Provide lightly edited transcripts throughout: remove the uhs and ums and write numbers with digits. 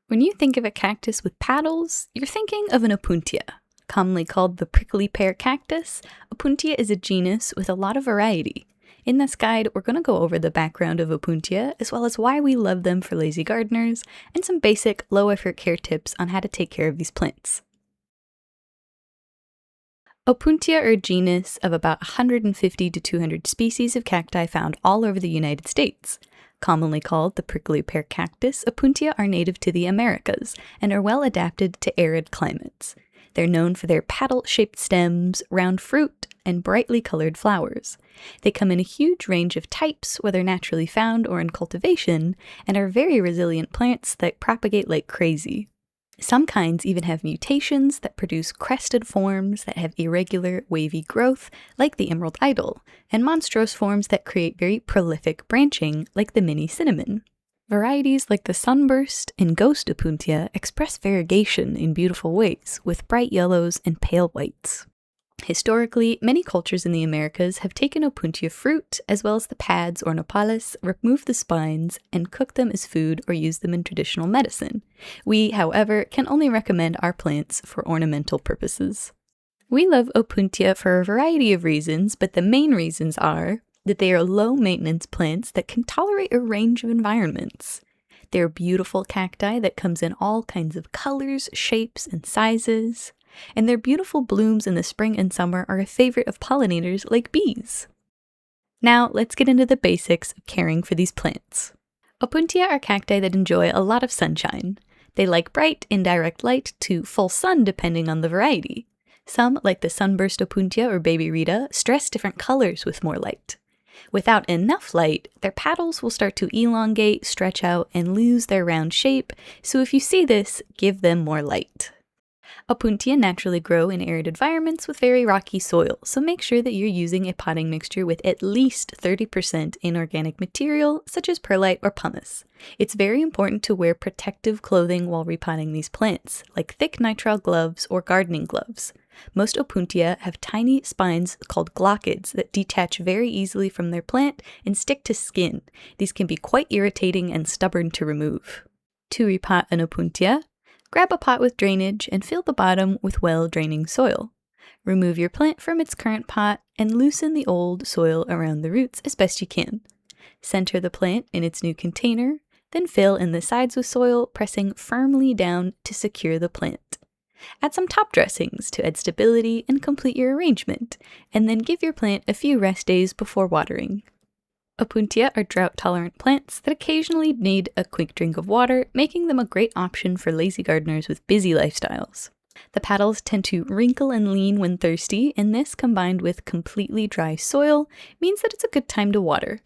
When you think of a cactus with petals, you're thinking of an Opuntia. Commonly called the prickly pear cactus, Opuntia is a genus with a lot of variety. In this guide, we're going to go over the background of Opuntia, as well as why we love them for lazy gardeners, and some basic low-effort care tips on how to take care of these plants. Opuntia are a genus of about 150 to 200 species of cacti found all over the United States. Commonly called the prickly pear cactus, Opuntia are native to the Americas and are well adapted to arid climates. They're known for their paddle-shaped stems, round fruit, and brightly colored flowers. They come in a huge range of types, whether naturally found or in cultivation, and are very resilient plants that propagate like crazy. Some kinds even have mutations that produce crested forms that have irregular, wavy growth, like the emerald idol, and monstrous forms that create very prolific branching, like the mini cinnamon. Varieties like the sunburst and ghost Opuntia express variegation in beautiful ways, with bright yellows and pale whites. Historically, many cultures in the Americas have taken Opuntia fruit, as well as the pads or nopales, removed the spines, and cooked them as food or used them in traditional medicine. We, however, can only recommend our plants for ornamental purposes. We love Opuntia for a variety of reasons, but the main reasons are that they are low-maintenance plants that can tolerate a range of environments. They're beautiful cacti that comes in all kinds of colors, shapes, and sizes. And their beautiful blooms in the spring and summer are a favorite of pollinators like bees. Now, let's get into the basics of caring for these plants. Opuntia are cacti that enjoy a lot of sunshine. They like bright, indirect light to full sun depending on the variety. Some, like the sunburst Opuntia or baby Rita, stress different colors with more light. Without enough light, their petals will start to elongate, stretch out, and lose their round shape, so if you see this, give them more light. Opuntia naturally grow in arid environments with very rocky soil, so make sure that you're using a potting mixture with at least 30% inorganic material, such as perlite or pumice. It's very important to wear protective clothing while repotting these plants, like thick nitrile gloves or gardening gloves. Most Opuntia have tiny spines called glochids that detach very easily from their plant and stick to skin. These can be quite irritating and stubborn to remove. To repot an Opuntia, grab a pot with drainage and fill the bottom with well-draining soil. Remove your plant from its current pot and loosen the old soil around the roots as best you can. Center the plant in its new container, then fill in the sides with soil, pressing firmly down to secure the plant. Add some top dressings to add stability and complete your arrangement, and then give your plant a few rest days before watering. Opuntia are drought-tolerant plants that occasionally need a quick drink of water, making them a great option for lazy gardeners with busy lifestyles. The petals tend to wrinkle and lean when thirsty, and this, combined with completely dry soil, means that it's a good time to water.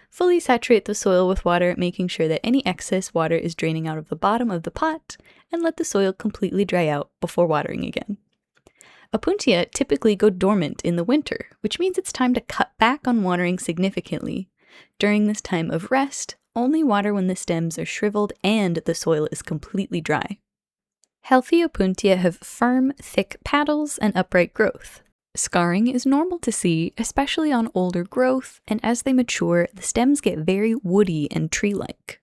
Fully saturate the soil with water, making sure that any excess water is draining out of the bottom of the pot, and let the soil completely dry out before watering again. Opuntia typically go dormant in the winter, which means it's time to cut back on watering significantly. During this time of rest, only water when the stems are shriveled and the soil is completely dry. Healthy Opuntia have firm, thick petals and upright growth. Scarring is normal to see, especially on older growth, and as they mature, the stems get very woody and tree-like.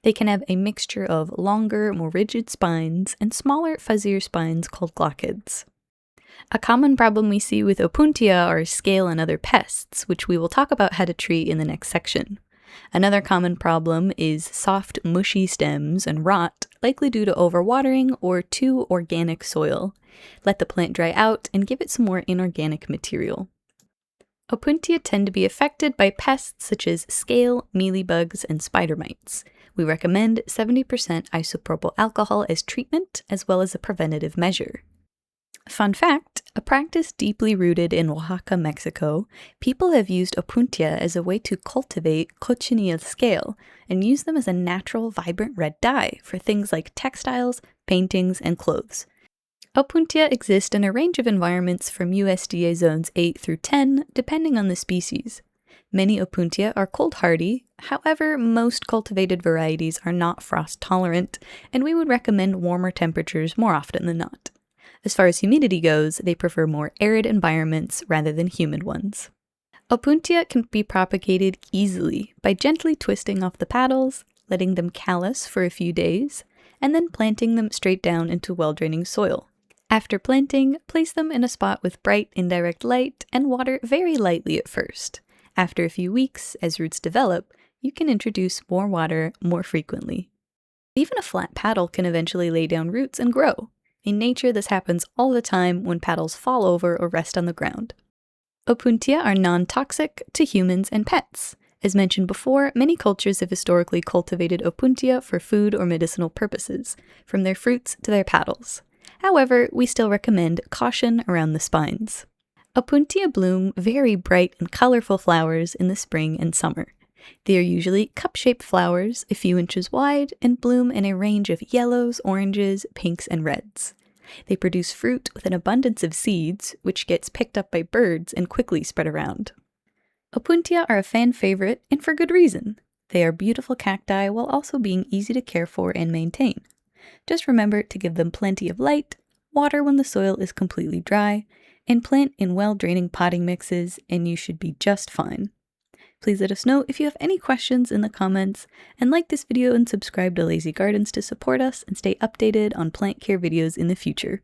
They can have a mixture of longer, more rigid spines and smaller, fuzzier spines called glochids. A common problem we see with Opuntia are scale and other pests, which we will talk about how to treat in the next section. Another common problem is soft, mushy stems and rot, likely due to overwatering or too organic soil. Let the plant dry out and give it some more inorganic material. Opuntia tend to be affected by pests such as scale, mealybugs, and spider mites. We recommend 70% isopropyl alcohol as treatment, as well as a preventative measure. Fun fact, a practice deeply rooted in Oaxaca, Mexico, people have used Opuntia as a way to cultivate cochineal scale and use them as a natural, vibrant red dye for things like textiles, paintings, and clothes. Opuntia exist in a range of environments from USDA zones 8 through 10, depending on the species. Many Opuntia are cold hardy, however, most cultivated varieties are not frost tolerant, and we would recommend warmer temperatures more often than not. As far as humidity goes, they prefer more arid environments rather than humid ones. Opuntia can be propagated easily by gently twisting off the petals, letting them callus for a few days, and then planting them straight down into well-draining soil. After planting, place them in a spot with bright, indirect light and water very lightly at first. After a few weeks, as roots develop, you can introduce more water more frequently. Even a flat paddle can eventually lay down roots and grow. In nature, this happens all the time when paddles fall over or rest on the ground. Opuntia are non-toxic to humans and pets. As mentioned before, many cultures have historically cultivated Opuntia for food or medicinal purposes, from their fruits to their paddles. However, we still recommend caution around the spines. Opuntia bloom very bright and colorful flowers in the spring and summer. They are usually cup-shaped flowers, a few inches wide, and bloom in a range of yellows, oranges, pinks, and reds. They produce fruit with an abundance of seeds, which gets picked up by birds and quickly spread around. Opuntia are a fan favorite, and for good reason. They are beautiful cacti while also being easy to care for and maintain. Just remember to give them plenty of light, water when the soil is completely dry, and plant in well-draining potting mixes, and you should be just fine. Please let us know if you have any questions in the comments, and like this video and subscribe to Lazy Gardens to support us and stay updated on plant care videos in the future.